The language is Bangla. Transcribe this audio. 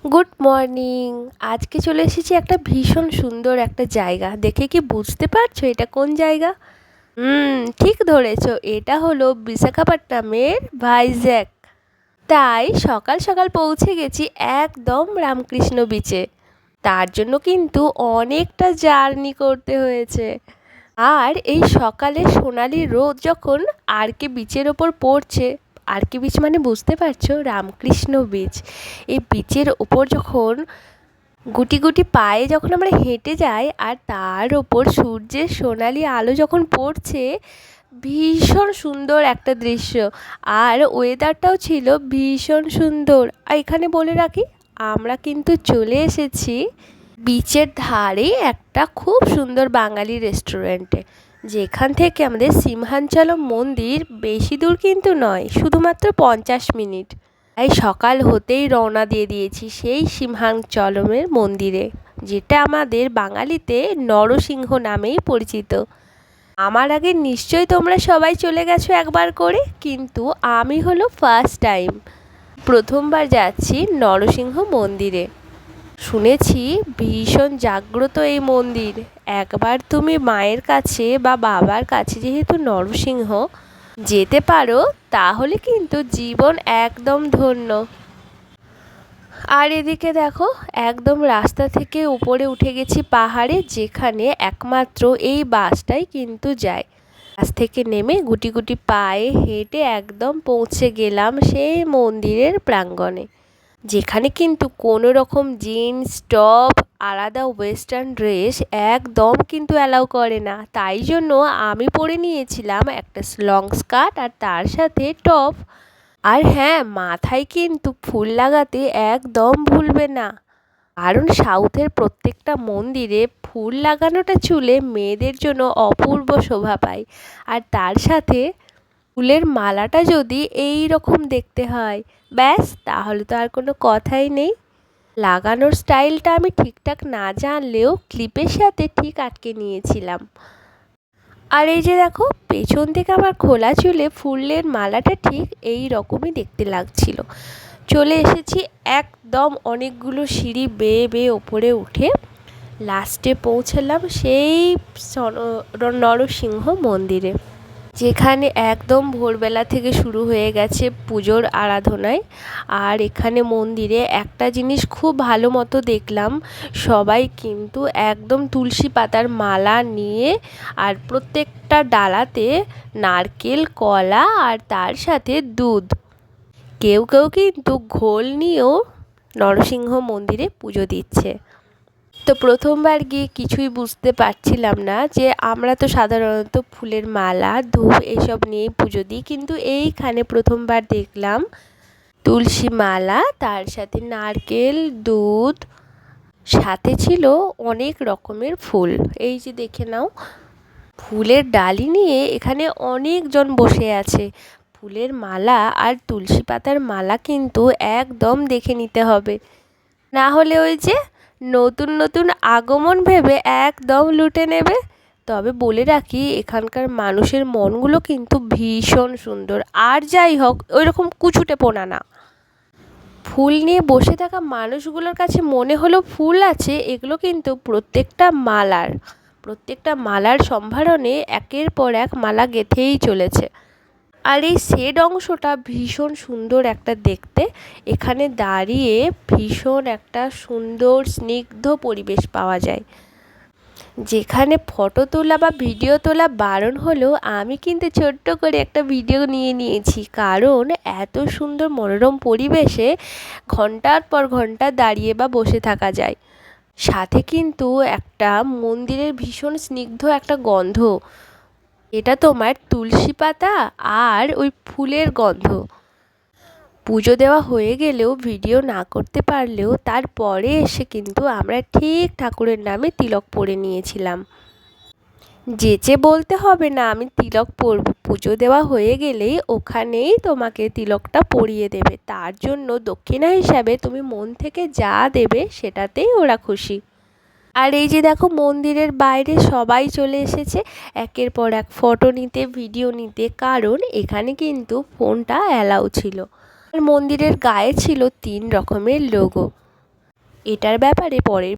Good morning. আজকে চলে এসেছি একটা ভীষণ সুন্দর একটা জায়গা। দেখে কি বুঝতে পারছো এটা কোন জায়গা? ঠিক ধরেছো, এটা হলো বিশাখাপট্টনমের ভাইজ্যাক। তাই সকাল সকাল পৌঁছে গেছি একদম রামকৃষ্ণ বিচে। তার জন্য কিন্তু অনেকটা জার্নি করতে হয়েছে। আর এই সকালে সোনালি রোদ যখন আরকে বিচের ওপর পড়ছে, আরকে বিচ মানে বুঝতে পারছো, রামকৃষ্ণ বিচ। এই বিচের ওপর যখন গুটি গুটি পায়ে যখন আমরা হেঁটে যাই আর তার ওপর সূর্যের সোনালি আলো যখন পড়ছে, ভীষণ সুন্দর একটা দৃশ্য। আর ওয়েদারটাও ছিল ভীষণ সুন্দর। আর এখানে বলে রাখি, আমরা কিন্তু চলে এসেছি বিচের ধারে একটা খুব সুন্দর বাঙালি রেস্টুরেন্টে, যেখান থেকে আমাদের সিংহাঞ্চলম মন্দির বেশি দূর কিন্তু নয়, শুধুমাত্র 50 মিনিট। তাই সকাল হতেই রওনা দিয়ে দিয়েছি সেই সিংহাঞ্চলমের মন্দিরে, যেটা আমাদের বাঙালিতে নরসিংহ নামেই পরিচিত। আমার আগে নিশ্চয়ই তোমরা সবাই চলে গেছো একবার করে, কিন্তু আমি হলো ফার্স্ট টাইম, প্রথমবার যাচ্ছি নরসিংহ মন্দিরে। শুনেছি ভীষণ জাগ্রত এই মন্দির। একবার তুমি মায়ের কাছে বা বাবার কাছে যেহেতু নরসিংহ যেতে পারো, তাহলে কিন্তু জীবন একদম ধন্য। আর এদিকে দেখো, একদম রাস্তা থেকে উপরে উঠে গেছি পাহাড়ে, যেখানে একমাত্র এই বাসটাই কিন্তু যায়। বাস থেকে নেমে গুটি গুটি পায়ে হেঁটে একদম পৌঁছে গেলাম সেই মন্দিরের প্রাঙ্গণে, যেখানে কিন্তু কোনো রকম জিন্স টপ আলাদা ওয়েস্টার্ন ড্রেস একদম কিন্তু অ্যালাউ করে না। তাই জন্য আমি পরে নিয়েছিলাম একটা লং স্কার্ট আর তার সাথে টপ। আর হ্যাঁ, মাথায় কিন্তু ফুল লাগাতে একদম ভুলবে না, কারণ সাউথের প্রত্যেকটা মন্দিরে ফুল লাগানোটা চুলে মেয়েদের জন্য অপূর্ব শোভা পায়। আর তার সাথে ফুলের মালাটা যদি এই রকম দেখতে হয়, ব্যাস, তাহলে তো আর কোনো কথাই নেই। লাগানোর স্টাইলটা আমি ঠিকঠাক না জানলেও ক্লিপের সাথে ঠিক আটকে নিয়েছিলাম। আর এই যে দেখো, পেছন থেকে আমার খোলা চুলে ফুলের মালাটা ঠিক এই রকমই দেখতে লাগছিল। চলে এসেছি একদম অনেকগুলো সিঁড়ি বেয়ে বেয়ে ওপরে উঠে লাস্টে পৌঁছালাম সেই নরসিংহ মন্দিরে, যেখানে একদম ভোরবেলা থেকে শুরু হয়ে গেছে পুজোর আরাধনায়। আর এখানে মন্দিরে একটা জিনিস খুব ভালো মতো দেখলাম, সবাই কিন্তু একদম তুলসী পাতার মালা নিয়ে, আর প্রত্যেকটা ডালাতে নারকেল কলা আর তার সাথে দুধ, কেউ কেউ কিন্তু ঘোল নিয়েও নরসিংহ মন্দিরে পুজো দিচ্ছে। তো প্রথমবার গিয়ে কিছুই বুঝতে পারছিলাম না, যে আমরা তো সাধারণত ফুলের মালা ধূপ এসব নিয়েই পুজো দিই, কিন্তু এইখানে প্রথমবার দেখলাম তুলসী মালা, তার সাথে নারকেল দুধ, সাথে ছিল অনেক রকমের ফুল। এই যে দেখে নাও, ফুলের ডালি নিয়ে এখানে অনেকজন বসে আছে। ফুলের মালা আর তুলসী পাতার মালা কিন্তু একদম দেখে নিতে হবে, না হলে ওই যে নতুন নতুন আগমন ভেবে একদম লুটে নেবে। তবে বলে রাখি, এখানকার মানুষের মনগুলো কিন্তু ভীষণ সুন্দর। আর যাই হোক, ওই রকম কুচুটে পোনা না। ফুল নিয়ে বসে থাকা মানুষগুলোর কাছে মনে হলো ফুল আছে, এগুলো কিন্তু প্রত্যেকটা মালার সম্ভারণে একের পর এক মালা গেঁথেই চলেছে। আর এই শেড অংশটা ভীষণ সুন্দর একটা দেখতে। এখানে দাঁড়িয়ে ভীষণ একটা সুন্দর স্নিগ্ধ পরিবেশ পাওয়া যায়। যেখানে ফটো তোলা বা ভিডিও তোলা বারণ হলেও আমি কিন্তু ছোট্ট করে একটা ভিডিও নিয়ে নিয়েছি, কারণ এত সুন্দর মনোরম পরিবেশে ঘন্টার পর ঘন্টা দাঁড়িয়ে বা বসে থাকা যায়। সাথে কিন্তু একটা মন্দিরের ভীষণ স্নিগ্ধ একটা গন্ধ, এটা তোমার তুলসী পাতা আর ওই ফুলের গন্ধ। পুজো দেওয়া হয়ে গেলেও ভিডিও না করতে পারলেও তারপরে এসে কিন্তু আমরা ঠিক ঠাকুরের নামে তিলক পরে নিয়েছিলাম। যেচে বলতে হবে না আমি তিলক পরব, পুজো দেওয়া হয়ে গেলেই ওখানেই তোমাকে তিলকটা পরিয়ে দেবে। তার জন্য দক্ষিণা হিসাবে তুমি মন থেকে যা দেবে সেটাতেই ওরা খুশি। আর এই যে দেখো, মন্দিরের বাইরে সবাই চলে এসেছে একের পর এক ফটো নিতে ভিডিও নিতে, কারণ এখানে কিন্তু ফোনটা অ্যালাউ ছিল। আর মন্দিরের গায়ে ছিল 3 রকমের লোগো। এটার ব্যাপারে পরের